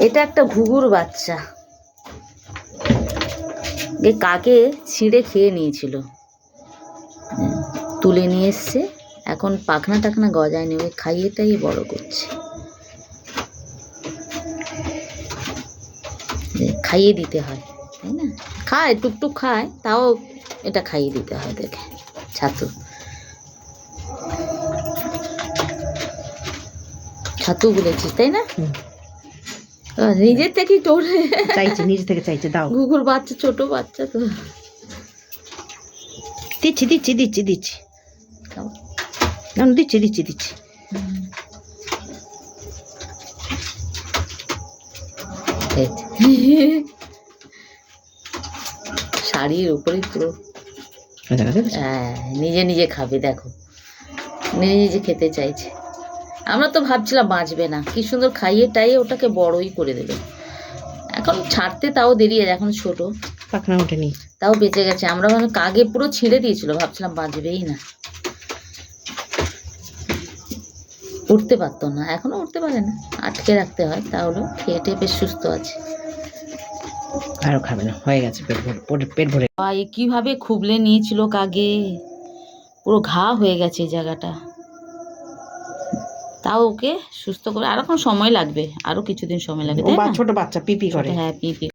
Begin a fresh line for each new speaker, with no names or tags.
এটা একটা ঘুঘুর বাচ্চা, কাকে ছিঁড়ে খেয়ে নিয়েছিল, তুলে নিয়ে এসছে। এখন পাখনা টাখনা গজায় নেবে, খাইয়েটাই বড় করছে, খাইয়ে দিতে হয়, তাই না? খায়, টুকটুক খায়, তাও এটা খাইয়ে দিতে হয়। দেখে ছাতু, ছাতু বলেছিস তাই না? নিজের থেকেই তোর
চাইছে, নিজে থেকে চাইছে, দাও।
ঘুঘুর বাচ্চা, ছোট বাচ্চা তো।
দিচ্ছি দিচ্ছি দিচ্ছি দিচ্ছি, দিচ্ছি দিচ্ছি দিচ্ছি।
শাড়ির উপরে পুরো, হ্যাঁ, নিজে নিজে খাবে, দেখো নিজে নিজে খেতে চাইছে। আমরা তো ভাবছিলাম বাঁচবে না, কি সুন্দর খাইয়ে টাইয়ে ওটাকে বড়ই করে দেবে। এখন ছাড়তে তাও দেরি আছে, এখন ছোট,
পাখনা ওঠেনি,
তাও বেঁচে গেছে। আমরা ভাবলাম কাগে পুরো ছিঁড়ে দিয়েছিল, ভাবছিলাম বাঁচবেই না, উঠতে পারতো না, এখনো উঠতে পারে না, আটকে রাখতে হয়, তাহলে খেয়ে টেয়ে বেশ সুস্থ আছে।
আরো খাবে না, হয়ে গেছে, পেট ভরে।
কিভাবে খুবলে নিয়েছিল কাগে, পুরো ঘা হয়ে গেছে এই জায়গাটা। তাও ওকে সুস্থ করে, আর এখন সময় লাগবে, আরো কিছুদিন সময় লাগবে, তাই না?
ছোট বাচ্চা পিপি করে,
হ্যাঁ, পিপি।